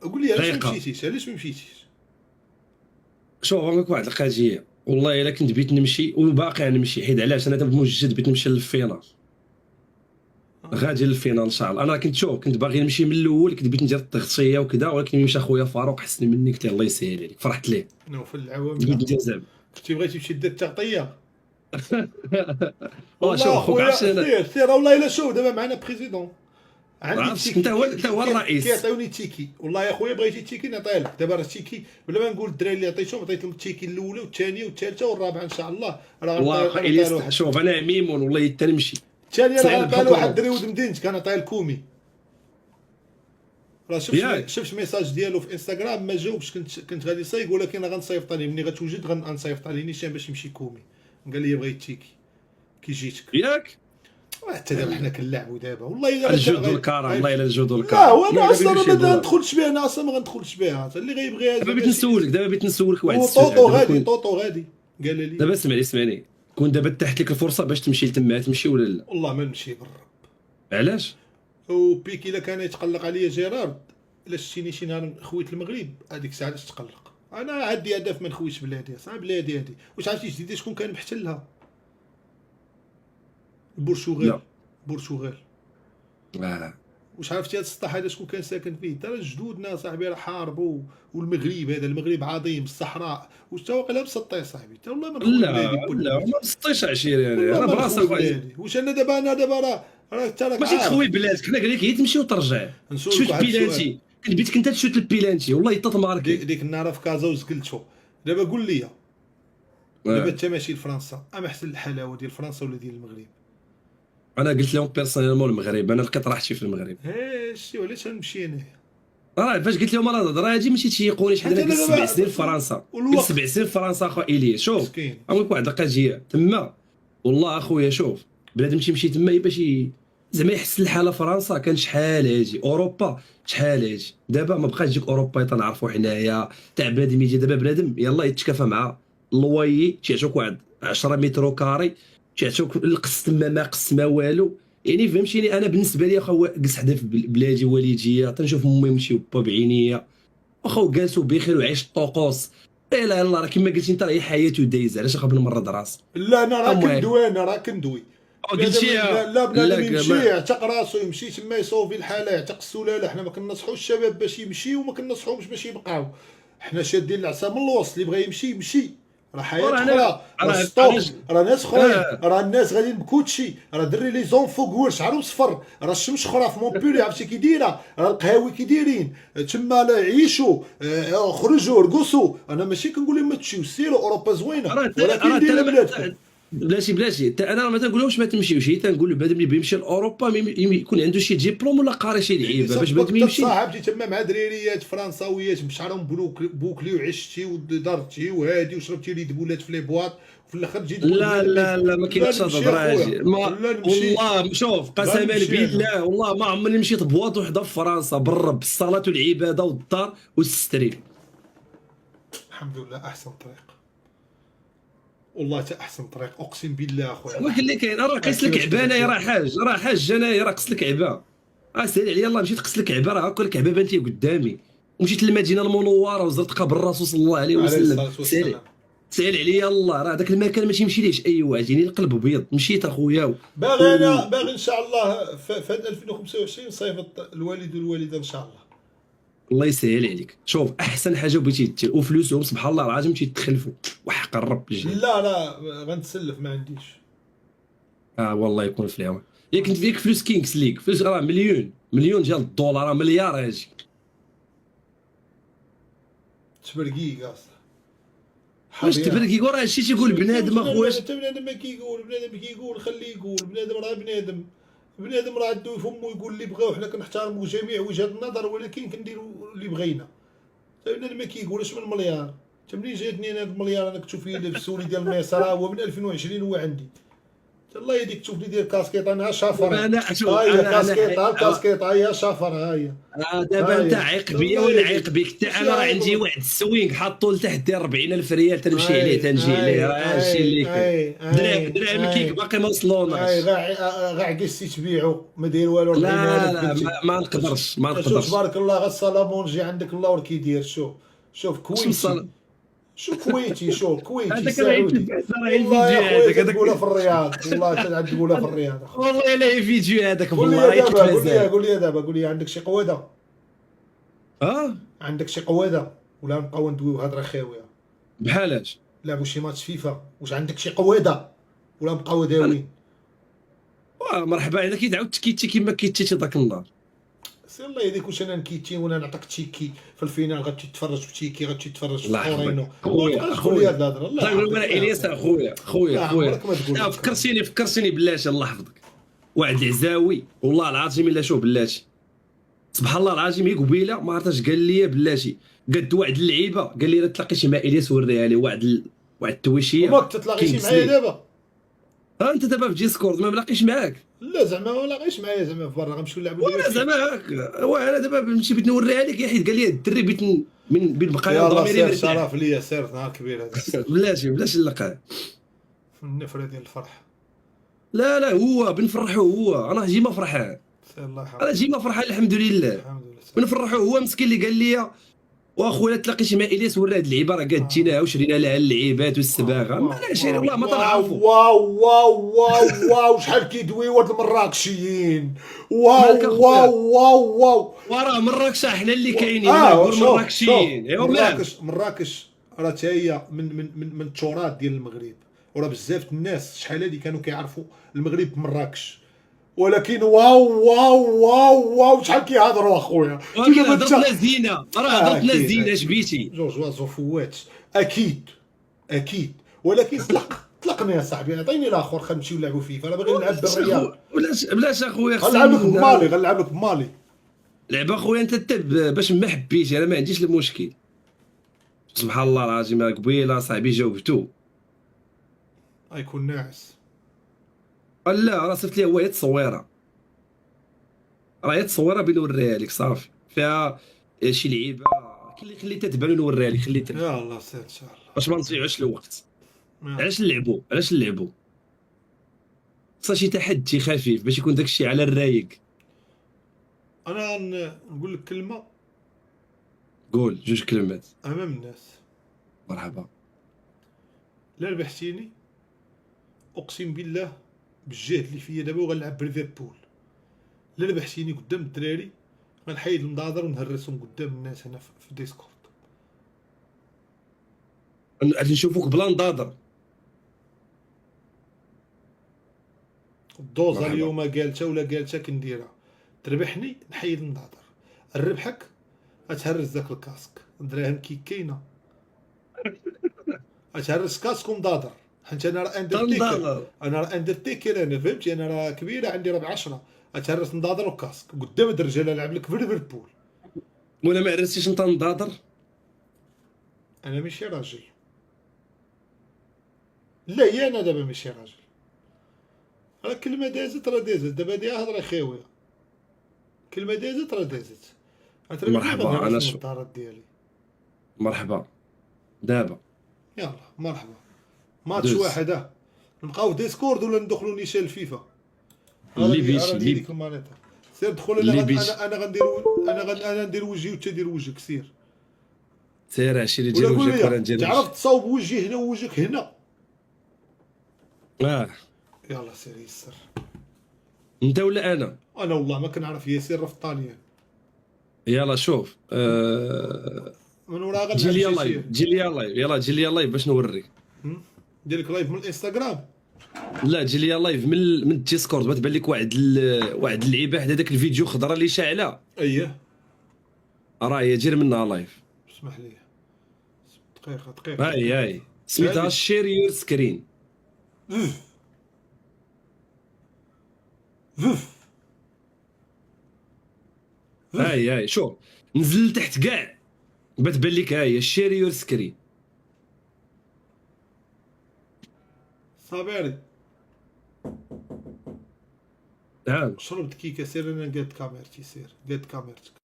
قول لي علاش ما رايقه. مشيتيش، علاش ما مشيتيش؟ شوف غنقول واحد القضيه، والله الا كنت بغيت نمشي وباقي نمشي، حيت علاش انا دابا موجد بغيت نمشي للفينال، غادي للفينال ان شاء الله. انا كنت شوف كنت باغي نمشي من الاول، كنت بغيت ندير التغطيه وكذا، ولكن مشى خويا فاروق حسن مني، قلت له الله يسهل عليك، فرحت ليه نوفل العوام بغيت لا. ندير زعما. كنتي بغيتي تمشي دير التغطيه. شوف والله خوك عرفتي اخويا انا، سير سير، والله الا شوف دابا معنا بريزيدون، عندي عرفتك انت تيكي هو الرئيس. كيعطيوني تيكي. والله يا خويا بغيتي تيكي نعطيه لك دابا، راه تيكي بلا ما نقول الدراري اللي عطيتهم، عطيت لهم التيكي الاولى والثانيه والثالثه والرابعه ان شاء الله، راه والله اخا غنعطيها الياس لواحد. شوف انا ميمون والله حتى نمشي الثانيه راه 90 غنعطيها بحال لواحد كورو الدري ولد مدينتك، كنعطيها لكومي. راه ياك. شفت ميساج ديالو في انستغرام ما جاوبش، كنت غادي نصايب، ولكن راه غنصيفط عليه ملي غتوجد، غنصيفط عليه نيشان باش يمشي كومي. قال لي بغيت تيكي كي جيتك. ياك حتى دابا حنا كنلعبوا دابا، والله الا الجود والكرم، والله الا الجود لا والكرم. هو المهم انا دابا اصلا يمشي ما الدولار. غندخلش بها، انا اصلا ما غندخلش بها، اللي غيبغيها دابا زعما بغيت نسولك واحد هو السؤال. طوطو دابا غادي، كون طوطو غادي قال لي. دابا اسمعني كون دابا تحت لك الفرصه باش تمشي لتما، تمشي ولا لا؟ والله ما نمشي بالرب. علاش؟ وبيكي الا كان يتقلق عليا جيرارد، الا شتيني شي نهار خويت المغرب هذيك الساعه علاش تقلق؟ انا عندي هدف ما نخويش بلادي، صعب بلادي هذه. واش عرفتي جديده شكون كان محتلها؟ البرتغال. لا. البرتغال. آه. واش عرفتي هذا السطح هذا شكون كان ساكن فيه؟ ترى جدودنا صاحبي راه حاربوا، والمغرب هذا المغرب عظيم، الصحراء، واش تا واقيلا مسطي صاحبي، تا والله ما نخوي لا بلادي بود لا، بلادي. ما تسطيش عشيري يعني، والله انا ما براسي نخوي اخويا. بلادي، واش انا دابا راه تا راك ماشي عارف. تخوي بلادك، حنا قال لك هي تمشي وترجع. نسولك تشوت واحد السؤال. البيلانتي، كنت بيتك انت تشوت البيلانتي، والله حتى تماركي. ديك النهار في كازا وزقلتو. دابا قول لي، دابا آه. انت ماشي لفرنسا، اما احسن الحلاوه ديال فرنسا ولا ديال المغرب؟ انا قلت لهم بيرسونيلمون المغرب، انا لقيت راحتي في المغرب. شتي علاش غنمشي انايا؟ راه فاش قلت لهم راه هادي ماشي تيقوني شحال حتى انا انا قلت 7 دابا سنين في فرنسا، قلت والوقت 7 سنين في فرنسا اخو ايليا. شوف مسكين. نقول لك واحد القضيه تما، والله اخويا شوف بنادم تيمشي تما باش زعما يحسن الحاله. فرنسا كان شحال هاجي، اوروبا شحال هاجي، دابا ما بقاش ديك اوروبا تنعرفوا حنايا تاع بنادم يجي دابا بنادم يلاه يتكافى مع اللوايي، تيعطوك واحد 10 متر كاري، تيعطوك القسط تما ما قسط ما والو. يعني فهمتيني، انا بالنسبه لي اخو جلس حدا في بلادي والديا تنشوف امي يمشيو با بعينيا، واخا جالسوا بخير وعيش الطقوس. لا اله الا الله، راه كما قلتي انت راه هي حياته دايزه، علاش اخا بنمرض راسي؟ لا انا راه المهم كندوي، انا راه كندوي. بنادم قلتي لا بنادم يمشي لا يعتق راسو، يمشي تما يصوفي الحاله، يعتق السلاله. حنا ما كنصحوش الشباب باش يمشيو، وما كنصحوهمش باش يبقاو. حنا شادين العصا من الوسط، اللي بغى يمشي يمشي، راه حياه وراه اخرى، راه انا ستوب، راه ناس اخرين، اه راه الناس غاديين بكوتشي، راه دري لي زون فوق ور شعرهم صفر، راه الشمس اخرى في مونبولي عرفتي كي دايره، راه القهاوي كي دايرين تما، لا عيشوا خرجوا رقصوا. انا ماشي كنقول لهم ما تمشيوش، سيروا اوروبا زوينه، ولكن ديروا بلادكم. بلاتي انا ما تنقولهمش ما تمشيوش، تنقول لبنادم اللي بيمشي لاوروبا يكون عنده شي ديبلوم ولا قاري شي لعيبه باش بنادم يمشي. تصاحبتي تما مع دريريات فرنساويات بشعرهم بوكلي، وعشتي ودرتي وهادي وشربتي لي دبولات في لي بواط، وفي الاخر تجي تقول لا لا لا، ما كاينش هاد الدراجي ما. لا نمشي. والله شوف قسما غنمشي انا. بالله، والله ما عمرني مشيت بواط وحده في فرنسا بالرب، الصلاه والعباده والدار والستريم. الحمد لله احسن طريق، والله تا احسن طريق، اقسم بالله اخويا. ولكن اللي كاين راه قيس لك كيفاش عبا، انايا كتبدا؟ راه حاج انايا، راه قص لك عبا. سهل عليا الله، مشيت قص لك عبا، راه هاكا لك عبا بانت لي قدامي، ومشيت للمدينه المنوره وزرت قبر الرسول صلى الله عليه عليه وسلم. الصلاه سهل والسلام. سهل عليا الله، راه داك المكان ما تيمشيليش اي واحد، يعني القلب ابيض مشيت اخويا باغي ان شاء الله في 2025 صيفط الوالد والوالده ان شاء الله. الله يسهل عليك. شوف احسن حاجه بغيتي دير وفلوسهم سبحان الله العظيم تيتخلفوا وحق الرب الجليل. لا غنتسلف ما عنديش. والله يكون في الهوا. يا كنت فيك فلوس كينكس ليك، فلوس راه مليون ديال الدولار، راه مليار هاجي. تبرقيق اصلا. واش تبركي راه هادشي تيقول بنادم اخويا. انت بنادم ما كيقول، بنادم كيقول خليه يقول، بنادم راه بنادم راه عنده فمو يقول اللي بغاو، حنا كنحترموا جميع وجهات النظر، ولكن كنديروا اللي بغينا. بنادم ما كيقول اش من مليار. انت منين جاتني انا هاد المليار؟ انا كنت شوف فيه في السوري ديال مصر هو من 2020 هو عندي. الله يديك تشوفني دير كاسكيط انا شافر. انا شوف ها هي انا كاسكيط، ها انا الكاسكيط، ها هي شافر، ها هي. دابا انت هاي عيق بيا الله ونعيق يهديك. بك حتى ماشي انا راه عيب عندي والله. واحد السوينغ حاطو لتحت ديال 40,000 ريال تنمشي عليه اي تنجي عليه، اي راه هادشي اللي اي كاين. اي دراهم اي دراهم الكيك اي باقي ما اي. وصلوناش. غا عكستي تبيعو ما داير والو، لا 40,000 لا قلتي. ما نقدرش ما شوف نقدرش. تبارك الله، غا الصالامونجي عندك الله ور كيدير. شوف اش كويتي، وصل شو كويتي، شو كويتي هذاك راه سعودي. يتبع راه والله يا الفيديو خويا هذاك تنقولها في هذاك الرياض، والله تنقولها في الرياض اخويا. والله الا الفيديو هذاك قول بالله لي راه دابا، يتلفزان. قول لي عندك شي قواده؟ اه عندك شي قواده ولا نبقاو ندويو هضره خاويه؟ بحالاش لعبوا شي ماتش فيفا، واش عندك شي قواده ولا نبقاو انا داويين؟ مرحبا اذا كيدعاو تكيتي كيما كيتيتي ذاك النهار. سير الله يهديك، واش انا نكيتي وانا نعطيك تيكي في الفينال غتمشي تتفرج في تيكي، غتمشي تتفرج في الله تورينو؟ يحفظك ما خويا تبقاش تقول لي هاد خويا. الهضره، الله الله يقول يحفظك لك الله الياس يحفظك. خويا خويا لا خويا. عمرك ما تقول لا لك. فكرتيني بلاتي الله يحفظك. واحد العزاوي والله العظيم الا شوف بلاتي سبحان الله العظيم، هي قبيله ما عرفتش قال لي بلاتي قد واحد اللعيبه قال لي راه تلاقيتي مع الياس وريها لي واحد التويشيه وماك تتلاقيش معايا دابا؟ ها انت دابا في ديسكورد ما ملاقيش معاك. لا زعما ما لاقيش معايا، زعما في برا غنمشيو نلعبوا وانا دابا زعما وانا دابا نمشي بغيت نوريها لك يا حيت قال لي الدري بغيت بين بقايا يلاه ضميري سير، مرتاح. شرف ليا، سير نهار كبير هذا. بلاش اللقاء. النفره ديال الفرح. لا لا هو بنفرحو هو انا ديما فرحان. سير الله انا يحفظك. ديما فرحان الحمد لله. الحمد لله. بنفرحو هو مسكين اللي قال لي واخويا تلاقيتي مع الياس ورا هاد اللعيبه راه قادتيناها وشرينا لها اللعيبات والسباغه مالاش والله ما تنعرفوا. واو شحال كيدويو هاد المراكشيين. مالك أخويا؟ واو. وراه مراكش حنا اللي كاينين انا نقول مراكشيين ايوا مال. مراكش راه حتى هي من التراث ديال المغرب، وراه بزاف الناس شحال هادي كانوا كيعرفوا المغرب بمراكش، ولكن واو شحال كيهضروا اخويا. ولكن هضرتنا زينه راه هضرتنا أكيد، زينه أكيد. اش بيتي. جوج وازو فوات اكيد ولكن طلقني يا صاحبي، عطيني الاخر خلينا نمشيو نلعبوا فيفا، انا باغي نلعب بالريال. بلاش اخويا غنلعب لك بمالي. لعب اخويا انت باش ما حبيتي انا ما عنديش المشكل. سبحان الله العظيم قبيله صاحبي جاوبتو غيكون ناعس. لا راه صيفط ليه هو هي التصويره، راه هي التصويره بنوريها لك صافي فيها شي لعيبه خليتها تبان ونوريها لك خليتها يا الله سير ان شاء الله. باش ما نضيعوش الوقت. يلا. علاش نلعبوا خصها شي تحدي خفيف باش يكون داكشي على الرايق. انا نقول لك كلمه قول جوج كلمات. امام الناس. مرحبا. لا ربحتيني اقسم بالله بالجهد اللي فيا دابا وغنلعب بليفربول. لا ربحتيني قدام الدراري غنحيد المناظر ونهرسهم قدام الناس هنا في ديسكورد. غادي نشوفوك بلا نضاضر. الدوزه مرحبا. اليوم قالتها ولا قالتها كنديرها. تربحني نحيد النظر، نربحك غتهرس داك الكاسك. دراهم كي كاينه غتهرس كاسك ومضاضر، حيت انا راه تنضاضر. اندرتيكر انا فهمتي، انا راه كبيره عندي راه ب10. غتهرس نضاضر وكاسك قدام هاد الرجال نلعب لك في ليفربول. ولا ما عرفتيش انت نضاضر. انا ماشي راجل. لا هي انا دابا ماشي راجل. راه كلمه دازت راه دازت، دابا هادي هضره خاويه. كلمه دازت راه دازت. مرحبا، أنا النظارات ديالي. مرحبا دابا. يلا مرحبا. ماتش دوز. واحد نبقاو في ديسكورد ولا ندخلوا نيشان الفيفا؟ اللي بيش اللي ديك المانيطه. سير دخل. اللي بيش. انا غندير انا ندير وجهي وانت دير وجهك. سير عشي اللي ولا دير قول وجهك ولا لي ندير تعرف تصاوب وجهي هنا ووجهك هنا. يلا سير يسر. انت ولا انا. انا والله ما كنعرف ياسر راه في الطاليان. يلا شوف من وراها جي لي غنلعب لايف جي لي لايف يلا جي لي لايف باش نوريك. ندير لك لايف من الانستغرام. لا جي لي لايف من الديسكورد بتبان لك واحد اللعيبه حدا داك الفيديو خضره اللي شاعله اييه راه هي دير منها لايف. اسمح لي دقيقه. هاي سميتها شير يور سكرين. هاي شوف نزل لتحت كاع بتبان لك هاي شير يور سكرين. صابري نعم. شربت كيكه، سير انا قاد كاميرتي، سير قاد كاميرتك.